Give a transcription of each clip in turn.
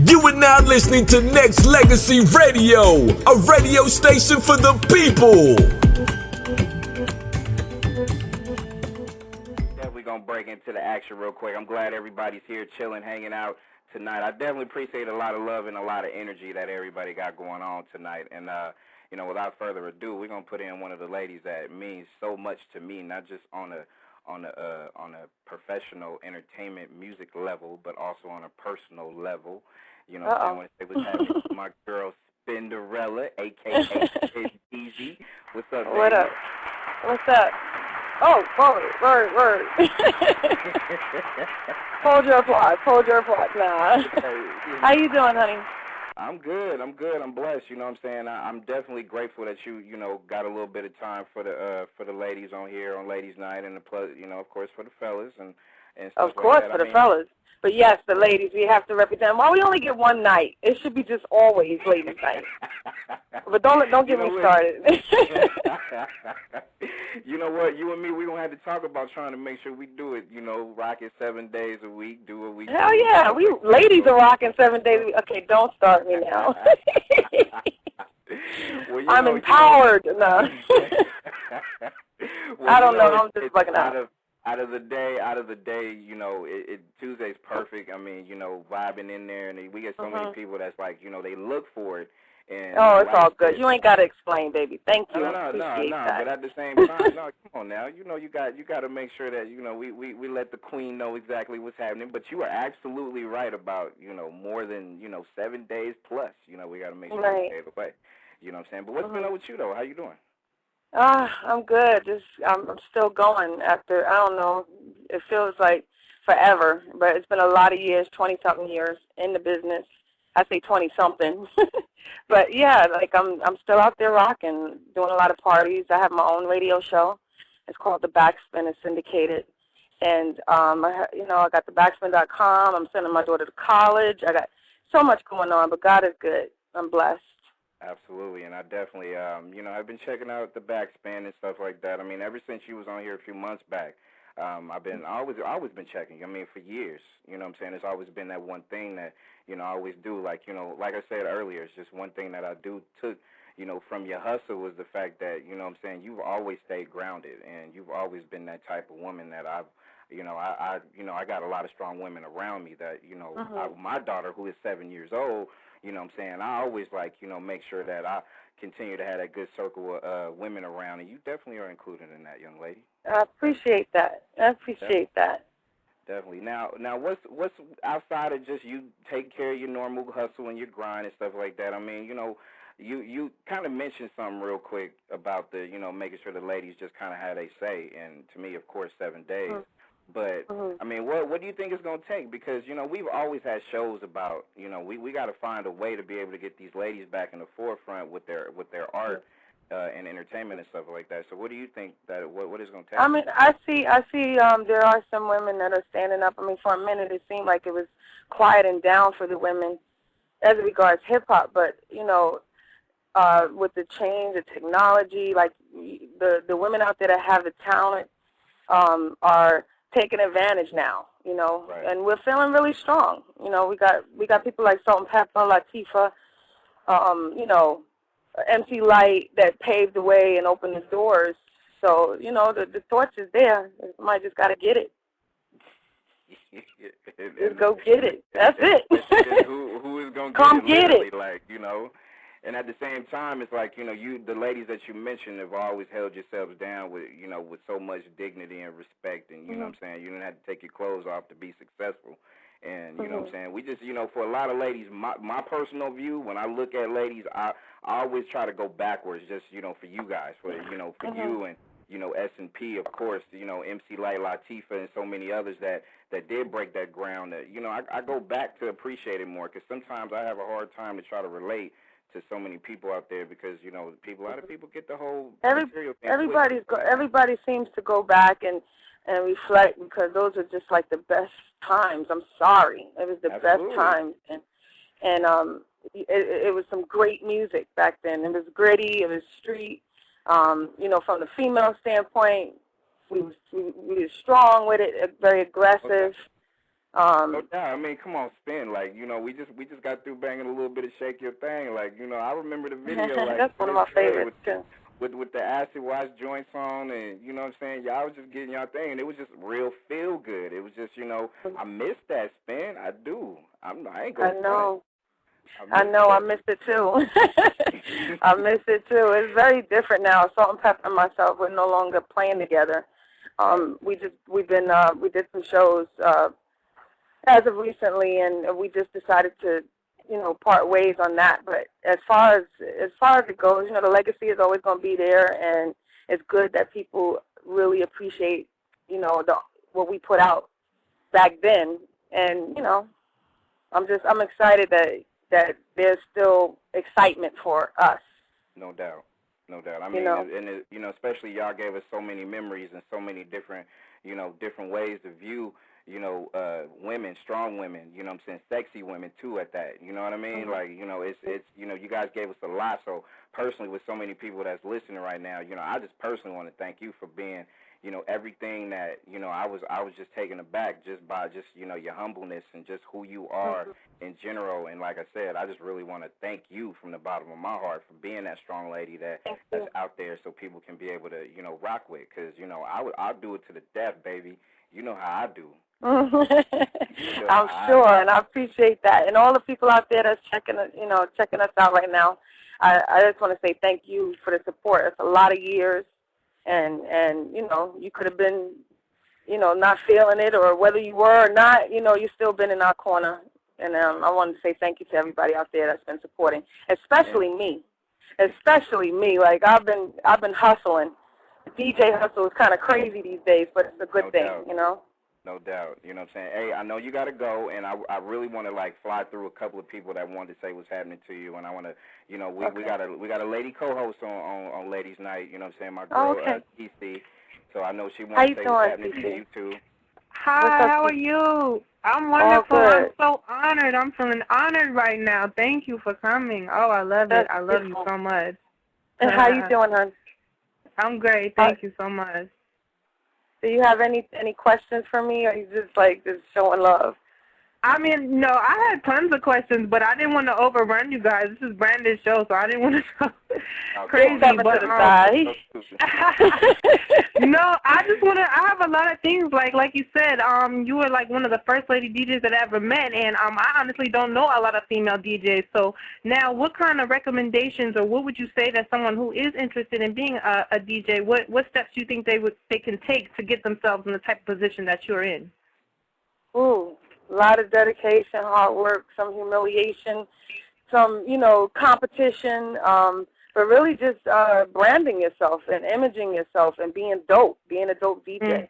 You are now listening to Nexxlegacy Radio, a radio station for the people. Definitely gonna break into the action real quick. I'm glad everybody's here chilling, hanging out tonight. I definitely appreciate a lot of love and a lot of energy that everybody got going on tonight. And without further ado, we're gonna put in one of the ladies that means so much to me, not just on a professional entertainment music level, but also on a personal level. You know, I want to say what's happening to my girl Spinderella, aka Easy. What's up, baby? What up? What's up? Oh, word. Hold your applause. Nah. How you doing, honey? I'm good. I'm blessed. You know what I'm saying? I'm definitely grateful that you got a little bit of time for the ladies on here on Ladies Night, and of course for the fellas and stuff of course like that. For the fellas. But yes, the ladies, we have to represent. Why we only get one night? It should be just always Ladies Night. But don't get me started. You know what? You and me, we don't have to talk about trying to make sure we do it. Rock it 7 days a week, do what we do. Hell yeah, we ladies are rocking 7 days a week. Okay, don't start me now. Well, I'm empowered. No. Well, I don't know. I'm just bugging out. Out of the day, Tuesday's perfect. I mean, vibing in there, and we get so many people that's like, they look for it. And it's all good. You ain't got to explain, baby. Thank you. No. But at the same time, no, come on now. You got to make sure that we let the queen know exactly what's happening. But you are absolutely right about more than 7 days plus. We got to make sure we stay away. You know what I'm saying? But what's been up with you though? How you doing? I'm good. I'm still going after, I don't know, it feels like forever, but it's been a lot of years, 20-something years in the business. I say 20-something. But, yeah, like I'm still out there rocking, doing a lot of parties. I have my own radio show. It's called The Backspin. It's syndicated. And, I got thebackspin.com. I'm sending my daughter to college. I got so much going on, but God is good. I'm blessed. Absolutely, and I definitely, I've been checking out the Backspin and stuff like that. I mean, ever since you was on here a few months back, I've always been checking. I mean, for years, you know what I'm saying? It's always been that one thing that, I always do. Like, like I said earlier, it's just one thing that I took, from your hustle was the fact that, what I'm saying, you've always stayed grounded, and you've always been that type of woman that I got a lot of strong women around me that, my daughter, who is 7 years old, you know what I'm saying, I always make sure that I continue to have that good circle of women around, and you definitely are included in that, young lady. I appreciate that. Definitely. Now, what's outside of just you take care of your normal hustle and your grind and stuff like that? I mean, you kind of mentioned something real quick about the, making sure the ladies just kind of had a say, and to me, of course, 7 days. Mm-hmm. But, I mean, what do you think it's going to take? Because, we've always had shows about, we got to find a way to be able to get these ladies back in the forefront with their art and entertainment and stuff like that. So what do you think that what is going to take? I mean, I see there are some women that are standing up. I mean, for a minute it seemed like it was quieting down for the women as regards hip-hop. But, with the change, the technology, like the women out there that have the talent are taking advantage now, right. And we're feeling really strong. We got people like s10ep32, Latifah, MC Light that paved the way and opened the doors. So, the torch is there. Somebody just got to get it. Just go get it. That's it. Who is going to come get it? Like, And at the same time, it's like, the ladies that you mentioned have always held yourselves down with, with so much dignity and respect. And, you know what I'm saying, you didn't have to take your clothes off to be successful. And, you know what I'm saying, we just, for a lot of ladies, my personal view, when I look at ladies, I always try to go backwards just, for you guys, for you and, S&P, of course, MC Light, Latifah, and so many others that did break that ground. That, I go back to appreciate it more, because sometimes I have a hard time to try to relate to so many people out there, because a lot of people get the whole material thing. Everybody seems to go back and reflect, because those are just like the best times. I'm sorry, it was the best times, and it was some great music back then. It was gritty, it was street. From the female standpoint, we were strong with it, very aggressive. No doubt. I mean, come on, Spin. Like, you know, we just got through banging a little bit of Shake Your Thing. Like, you know, I remember the video. Like, that's one of my favorites too. With the acid wash joints on, and you know what I'm saying. Y'all was just getting y'all thing, and it was just real feel good. It was just, you know, I miss that, Spin. I do. I ain't gonna. I know. I miss it too. I miss it too. It's very different now. Salt and Pepper and myself, we're no longer playing together. We did some shows as of recently, and we just decided to, you know, part ways on that. But as far as it goes, you know, the legacy is always going to be there, and it's good that people really appreciate, you know, what we put out back then. And you know, I'm excited that there's still excitement for us. No doubt. I mean, you know, especially y'all gave us so many memories and so many different, you know, different ways to view, you know, women, strong women, you know what I'm saying, sexy women too at that, you know what I mean? Like, you know, it's you know, you guys gave us a lot. So personally, with so many people that's listening right now, you know, I just personally want to thank you for being, you know, everything that, you know, I was just taken aback just by just, you know, your humbleness and just who you are in general. And like I said, I just really want to thank you from the bottom of my heart for being that strong lady that's out there so people can be able to, you know, rock with. Because, you know, I'll do it to the death, baby. You know how I do. I'm sure, and I appreciate that. And all the people out there that's checking us out right now, I just want to say thank you for the support. It's a lot of years. And you know, you could have been, you know, not feeling it, or whether you were or not, you know, you've still been in our corner. And I wanted to say thank you to everybody out there that's been supporting, especially me. Like I've been hustling. The DJ hustle is kind of crazy these days, but it's a good thing, you know. No doubt. You know what I'm saying? Hey, I know you got to go, and I really want to, like, fly through a couple of people that wanted to say what's happening to you, and I want to, you know, we got a lady co-host on Ladies Night, you know what I'm saying, my girl, TC, so I know she wants to say what's happening to you, too. Hi, how are you? I'm wonderful. I'm so honored. I'm feeling honored right now. Thank you for coming. Oh, I love it. I love you so much. And how you doing, hon? I'm great. Thank you so much. Do you have any questions for me, or are you just showing love? I mean, no, I had tons of questions, but I didn't want to overrun you guys. This is Brandon's show, so I didn't want to go crazy. But no, I just want to. I have a lot of things like you said. You were like one of the first lady DJs that I ever met, and I honestly don't know a lot of female DJs. So now, what kind of recommendations, or what would you say that someone who is interested in being a DJ, what steps do you think they can take to get themselves in the type of position that you're in? Ooh. A lot of dedication, hard work, some humiliation, some, you know, competition, but really just branding yourself and imaging yourself and being a dope DJ,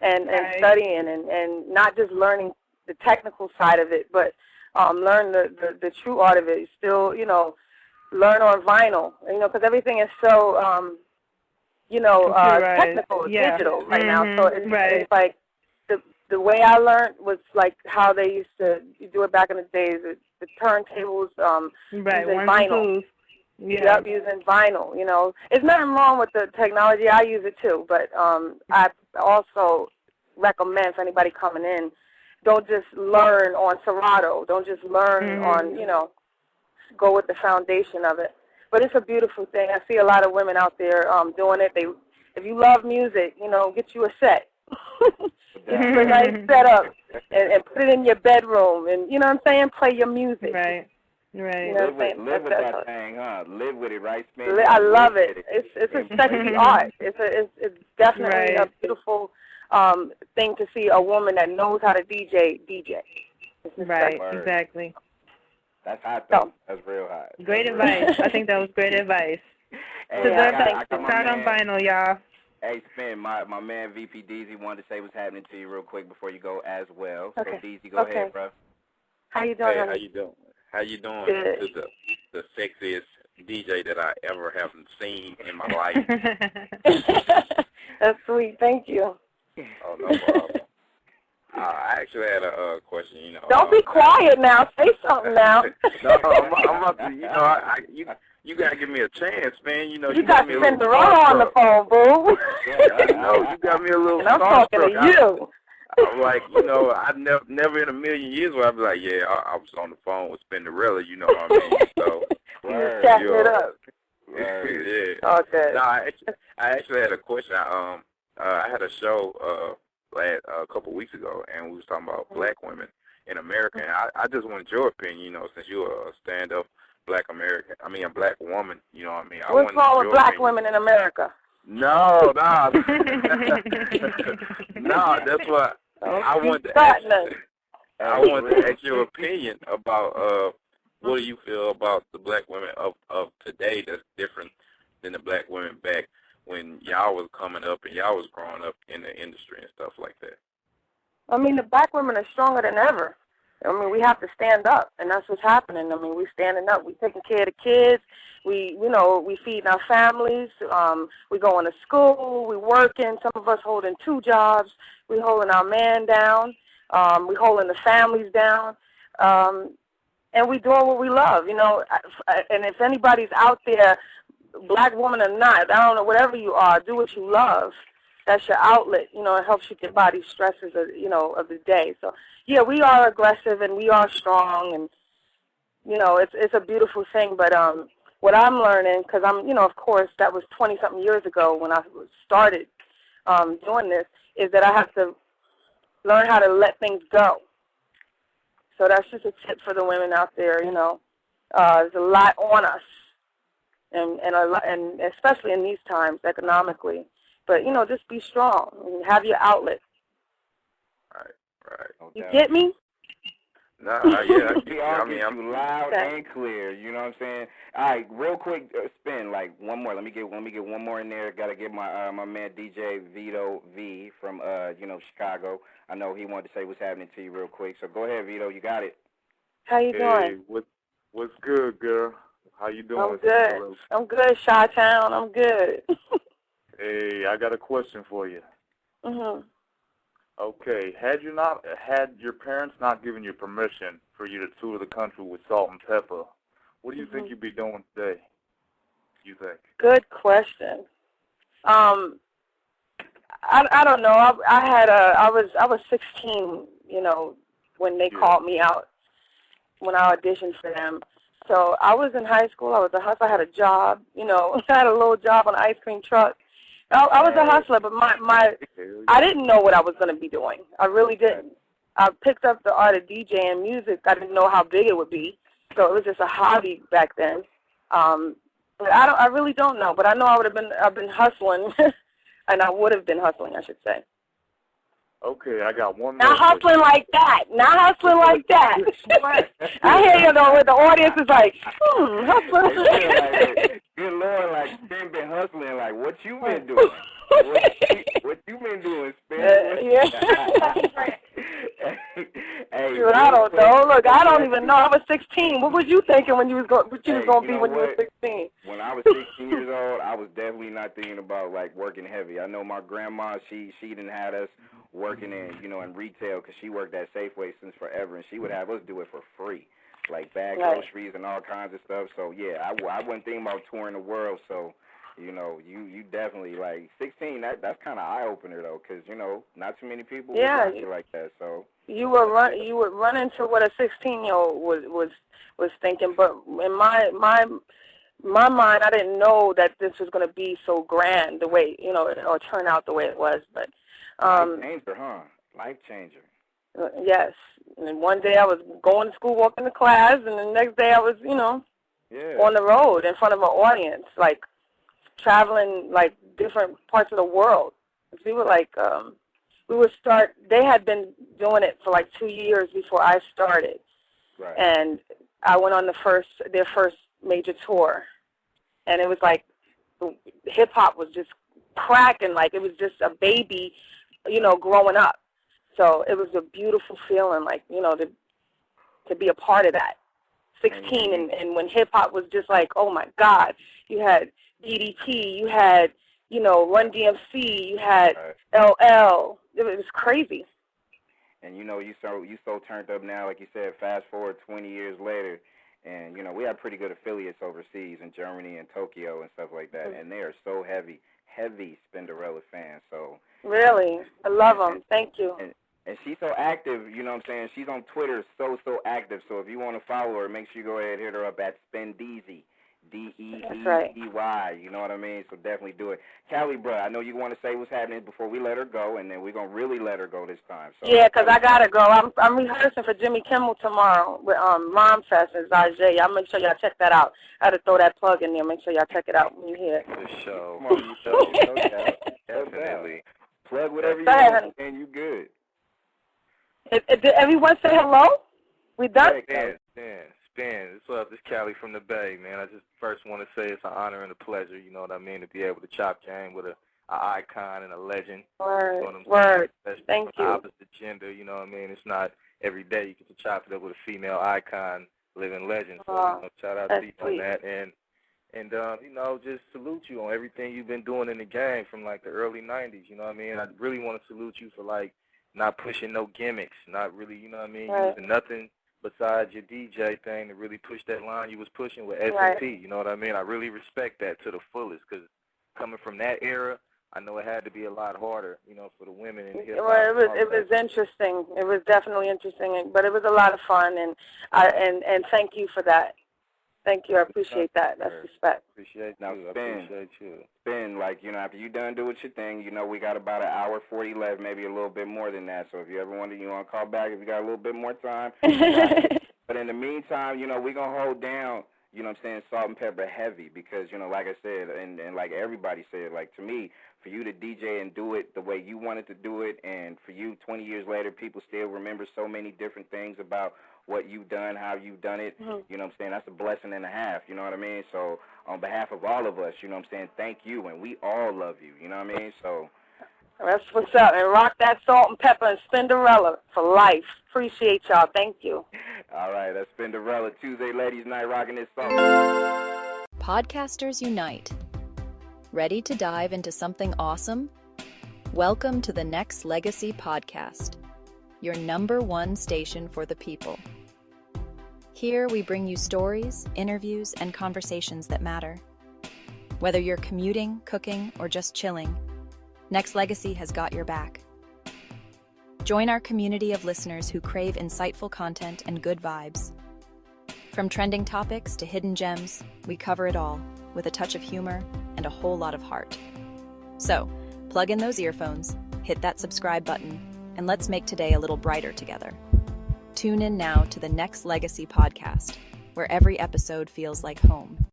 and studying and not just learning the technical side of it, but learn the true art of it. Still, you know, learn on vinyl, you know, because everything is so, you know, technical, digital right now. So it's like, the way I learned was like how they used to do it back in the days. The turntables, using vinyl. Yep, using vinyl. You know, there's nothing wrong with the technology. I use it too, but I also recommend for anybody coming in, don't just learn on Serato. Don't just learn on, you know, go with the foundation of it. But it's a beautiful thing. I see a lot of women out there doing it. If you love music, you know, get you a set. Get you a nice setup and put it in your bedroom, and you know what I'm saying, play your music. Right. You know live with that thing, huh? Live with it, right, Smith? I love it. It's a sexy art. It's definitely a beautiful thing to see a woman that knows how to DJ. Right, exactly. That's hot, though. That's real hot. Great advice. I think that was great advice. Hey, start on vinyl, y'all. Hey, Spin, my man VP Deezy wanted to say what's happening to you real quick before you go as well. Okay. So, Deezy, go ahead, bro. How you doing? Hey, how you doing? How you doing? Good. This is the sexiest DJ that I ever haven't seen in my life. That's sweet. Thank you. Oh, no problem. I actually had a question, you know. Don't be quiet now. Say something now. No, I'm about to, you know, you got to give me a chance, man. You know, you got me a little Cinderella on the phone, boo. I know, you got me a little and I'm talking to you. I'm like, you know, I never in a million years would I be like, yeah, I was on the phone with Spinderella, you know what I mean? So, You just chatting it up. yeah. Okay. No, I actually had a question. I had a show a couple weeks ago, and we was talking about black women in America. And I just wanted your opinion, you know, since you're a stand-up black a black woman, you know what I mean? What's wrong with black women in America? No, no. No, that's what I wanted to ask. I wanted to ask your opinion about what do you feel about the black women of today that's different than the black women back when y'all was coming up and y'all was growing up in the industry and stuff like that? I mean, the black women are stronger than ever. I mean, we have to stand up, and that's what's happening. I mean, we're standing up. We're taking care of the kids. We feeding our families. We going to school. We working. Some of us holding 2 jobs. We holding our man down. We holding the families down. And we doing what we love, you know. And if anybody's out there, black woman or not, I don't know, whatever you are, do what you love. That's your outlet, you know. It helps you get by these stresses, of the day. So, yeah, we are aggressive and we are strong, and you know, it's a beautiful thing. But what I'm learning, because of course, that was 20-something years ago when I started doing this, is that I have to learn how to let things go. So that's just a tip for the women out there. You know, there's a lot on us, and especially in these times economically. But, you know, just be strong and have your outlet. Right. You get me? No, yeah. I'm loud and clear. You know what I'm saying? All right, real quick spin, like one more. Let me get one more in there. Got to get my man DJ Vito V from Chicago. I know he wanted to say what's happening to you real quick. So go ahead, Vito. You got it. How you doing? What's good, girl? How you doing? I'm good. I'm good, Chi-Town. I'm good. Hey, I got a question for you. Mhm. Okay, had your parents not given you permission for you to tour the country with Salt and Pepper, what do you think you'd be doing today? You think? Good question. I don't know. I was 16, you know, when they called me out when I auditioned for them. So I was in high school. I was a hustler. I had a job. You know, I had a little job on an ice cream truck. I was a hustler, but I didn't know what I was going to be doing. I really didn't. I picked up the art of DJing music. I didn't know how big it would be, so it was just a hobby back then. But I really don't know. But I know I've been hustling, and I would have been hustling, I should say. Okay, I got one more. Not hustling like that. Not hustling like that. I hear you though, where the audience is like, hustling. Good Lord, like Spin been hustling. Like, what you been doing? What you been doing, Spin? Hey, dude, I don't know. Look, I don't even know. I was 16. What was you thinking when you was going to be when you were 16? When I was 16 years old, I was definitely not thinking about like working heavy. I know my grandma, she didn't have us working in retail because she worked at Safeway since forever, and she would have us do it for free, like bag groceries and all kinds of stuff. So yeah, I wasn't thinking about touring the world. So you definitely, like, 16. That's kind of eye opener though, because not too many people would do like that. So you would run into what a 16-year-old was thinking, but in my mind, I didn't know that this was going to be so grand the way or turn out the way it was. But life changer, huh? Life changer. Yes. And one day I was going to school, walking to class, and the next day I was, on the road in front of an audience, like traveling like different parts of the world. We were like, they had been doing it for like 2 years before I started. Right. And I went on their first major tour. And it was like hip hop was just cracking, like it was just a baby, growing up. So it was a beautiful feeling, like, to be a part of that. 16, and when hip-hop was just like, oh, my God, you had DDT, you had, Run DMC, you had LL. It was crazy. And, you so turned up now, like you said, fast forward 20 years later, and, we have pretty good affiliates overseas in Germany and Tokyo and stuff like that, and they are so heavy Spinderella fans. So really? I love them. Thank you. And she's so active, you know what I'm saying? She's on Twitter, so active. So if you want to follow her, make sure you go ahead and hit her up at Spendeezy, Deezy. Right. You know what I mean? So definitely do it. Callie, bro, I know you want to say what's happening before we let her go, and then we're going to really let her go this time. So, yeah, because I got to go. I'm rehearsing for Jimmy Kimmel tomorrow with Mom Fest and Zajay. Y'all make sure y'all check that out. I had to throw that plug in there. Make sure y'all check it out when you hear it. For sure. Come on, you show. No doubt. Definitely. Plug whatever you Go ahead, want, and you good. Did everyone say hello? We done? Spin. What's up? This is Callie from the Bay, man. I just first want to say it's an honor and a pleasure, you know what I mean, to be able to chop game with an icon and a legend. Word. You know what I'm saying? Thank you. From the opposite gender, you know what I mean? It's not every day you get to chop it up with a female icon, living legend. So, shout out to you on that. And you know, just salute you on everything you've been doing in the game from, like, the early 90s, you know what I mean? I really want to salute you for, like, not pushing no gimmicks, not really, you know what I mean, using nothing besides your DJ thing to really push that line you was pushing with S10ep, you know what I mean? I really respect that to the fullest, because coming from that era, I know it had to be a lot harder, you know, for the women in hip-hop. Well, it was interesting. It was definitely interesting, but it was a lot of fun, and thank you for that. Thank you. I appreciate that. That's respect. Appreciate you. Spin, like, you know, after you done doing your thing, you know, we got about an hour 40 left, maybe a little bit more than that. So if you ever want to call back if you got a little bit more time. But in the meantime, you know, we're going to hold down, you know what I'm saying, Salt and Pepper heavy because, you know, like I said, and like everybody said, like, to me, for you to DJ and do it the way you wanted to do it, and for you 20 years later, people still remember so many different things about what you've done, how you've done it, you know what I'm saying? That's a blessing and a half, you know what I mean? So on behalf of all of us, you know what I'm saying, thank you, and we all love you, you know what I mean? So that's what's up. And rock that Salt and Pepper and Spinderella for life. Appreciate y'all. Thank you. All right, that's Spinderella, Tuesday Ladies Night, rocking this song. Podcasters unite. Ready to dive into something awesome? Welcome to the Nexxlegacy podcast, your #1 station for the people. Here we bring you stories, interviews, and conversations that matter. Whether you're commuting, cooking, or just chilling, Nexxlegacy has got your back. Join our community of listeners who crave insightful content and good vibes. From trending topics to hidden gems, we cover it all with a touch of humor and a whole lot of heart. So, plug in those earphones, hit that subscribe button, and let's make today a little brighter together. Tune in now to the Nexxlegacy podcast, where every episode feels like home.